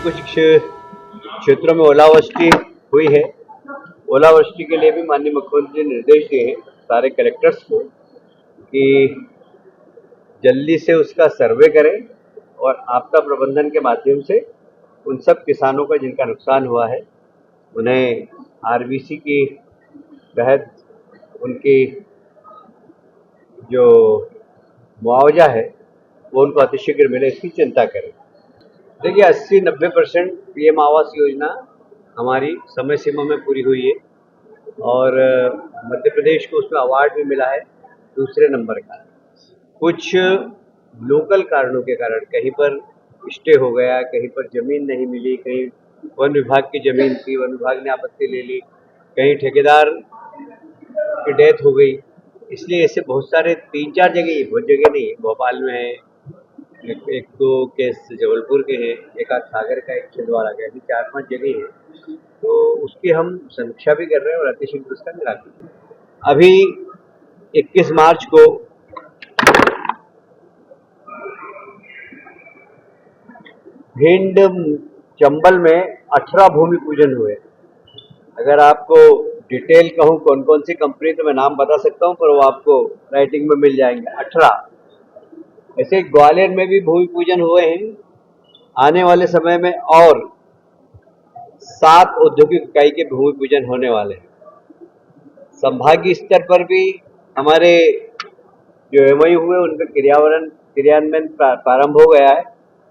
कुछ क्षेत्रों में ओलावृष्टि हुई है। ओलावृष्टि के लिए भी माननीय मुख्यमंत्री ने निर्देश दिए हैं सारे कलेक्टर्स को कि जल्दी से उसका सर्वे करें और आपदा प्रबंधन के माध्यम से उन सब किसानों का जिनका नुकसान हुआ है उन्हें आरबीसी की तहत उनकी जो मुआवजा है वो उनको अतिशीघ्र मिले, इसकी चिंता करें। देखिए 80-90% पीएम आवास योजना हमारी समय सीमा में पूरी हुई है और मध्य प्रदेश को उसमें अवार्ड भी मिला है दूसरे नंबर का। कुछ लोकल कारणों के कारण कहीं पर स्टे हो गया, कहीं पर जमीन नहीं मिली, कहीं वन विभाग की जमीन थी, वन विभाग ने आपत्ति ले ली, कहीं ठेकेदार की डेथ हो गई, इसलिए ऐसे बहुत सारे 3-4 जगह, बहुत जगह नहीं, भोपाल में है, एक दो केस जबलपुर के हैं, एक आध सागर का, एक छिंदवाड़ा का, ऐसी 4-5 जगह है। तो उसकी हम समीक्षा भी कर रहे हैं और अतिशीघ्र उसका निराकरण। अभी 21 मार्च को भिंड चंबल में 18 भूमि पूजन हुए। अगर आपको डिटेल कहूँ कौन कौन सी कंपनी, तो मैं नाम बता सकता हूँ, पर वो आपको राइटिंग में मिल जाएंगे। 18 ऐसे ग्वालियर में भी भूमि पूजन हुए हैं। आने वाले समय में और 7 औद्योगिक इकाई के भूमि पूजन होने वाले हैं। संभागीय स्तर पर भी हमारे जो एमओयू हुए उनका क्रियान्वयन प्रारंभ हो गया है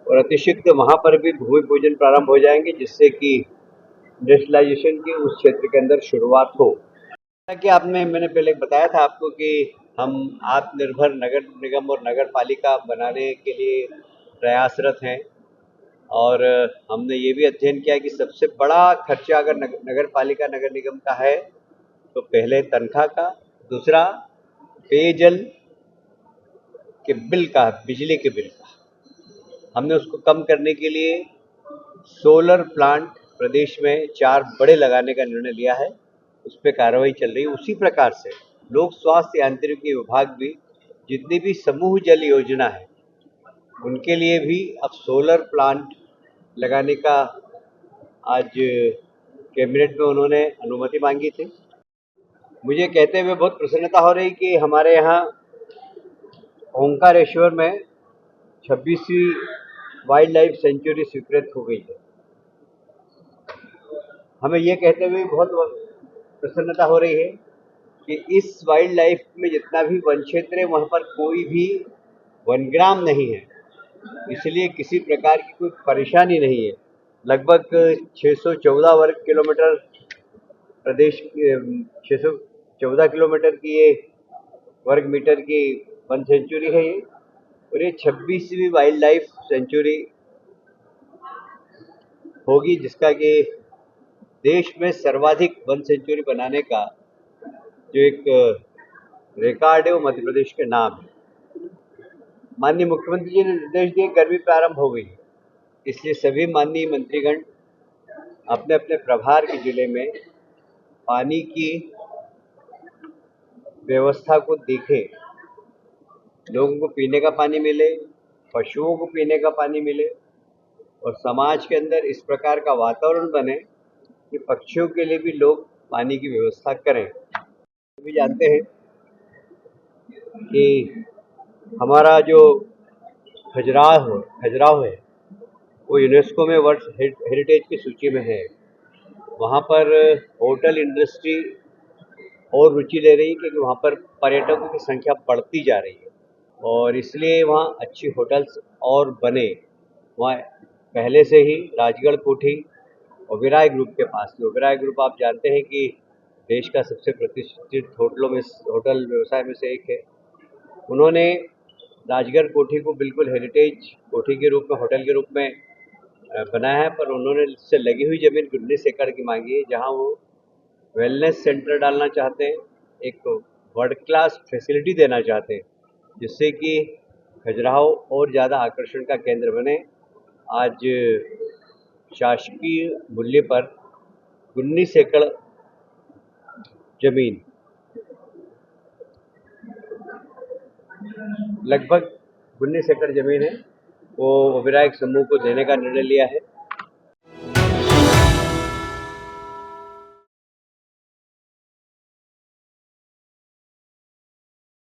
और अतिशीघ्र वहां पर भी भूमि पूजन प्रारंभ हो जाएंगे, जिससे कि इंडस्ट्रियलाइजेशन की उस क्षेत्र के अंदर शुरुआत हो। कि मैंने पहले बताया था आपको कि हम आत्मनिर्भर नगर निगम और नगर पालिका बनाने के लिए प्रयासरत हैं और हमने ये भी अध्ययन किया कि सबसे बड़ा खर्चा अगर नगर पालिका नगर निगम का है तो पहले तनख्वाह का, दूसरा पेयजल के बिल का, बिजली के बिल का। हमने उसको कम करने के लिए सोलर प्लांट प्रदेश में 4 बड़े लगाने का निर्णय लिया है, उस पर कार्रवाई चल रही है। उसी प्रकार से लोक स्वास्थ्य यांत्रिकी विभाग भी जितनी भी समूह जल योजना है उनके लिए भी अब सोलर प्लांट लगाने का आज कैबिनेट में उन्होंने अनुमति मांगी थी। मुझे कहते हुए बहुत प्रसन्नता हो रही कि हमारे यहाँ ओंकारेश्वर में 26वीं वाइल्ड लाइफ सेंचुरी स्वीकृत हो गई है। हमें ये कहते हुए बहुत प्रसन्नता हो रही है कि इस वाइल्ड लाइफ में जितना भी वन क्षेत्र है वहाँ पर कोई भी वनग्राम नहीं है, इसलिए किसी प्रकार की कोई परेशानी नहीं है। लगभग 614 वर्ग किलोमीटर प्रदेश 614 किलोमीटर की ये वर्ग मीटर की वन सेंचुरी है ये, और ये 26वीं वाइल्ड लाइफ सेंचुरी होगी, जिसका कि देश में सर्वाधिक वन सेंचुरी बनाने का जो एक रिकॉर्ड है वो मध्य प्रदेश के नाम है। माननीय मुख्यमंत्री जी ने निर्देश दिए, गर्मी प्रारंभ हो गई, इसलिए सभी माननीय मंत्रीगण अपने अपने प्रभार के जिले में पानी की व्यवस्था को देखें, लोगों को पीने का पानी मिले, पशुओं को पीने का पानी मिले और समाज के अंदर इस प्रकार का वातावरण बने कि पक्षियों के लिए भी लोग पानी की व्यवस्था करें। भी जानते हैं कि हमारा जो खजुराहो है वो यूनेस्को में वर्ल्ड हेरिटेज की सूची में है। वहाँ पर होटल इंडस्ट्री और रुचि ले रही है क्योंकि वहाँ पर पर्यटकों की संख्या बढ़ती जा रही है और इसलिए वहाँ अच्छी होटल्स और बने। वहाँ पहले से ही राजगढ़ कोठी ओबेरॉय ग्रुप के पास, ओबेरॉय ग्रुप आप जानते हैं कि देश का सबसे प्रतिष्ठित होटल व्यवसाय में से एक है। उन्होंने राजगढ़ कोठी को बिल्कुल हेरिटेज कोठी के रूप में, होटल के रूप में बनाया है, पर उन्होंने इससे लगी हुई ज़मीन 19 एकड़ की मांगी है, जहां वो वेलनेस सेंटर डालना चाहते हैं, एक वर्ल्ड क्लास फैसिलिटी देना चाहते हैं, जिससे कि खजुराहो और ज़्यादा आकर्षण का केंद्र बने। आज शासकीय मूल्य पर 19 एकड़ जमीन, लगभग 19 एकड़ जमीन है, वो ओबेरॉय समूह को देने का निर्णय लिया है।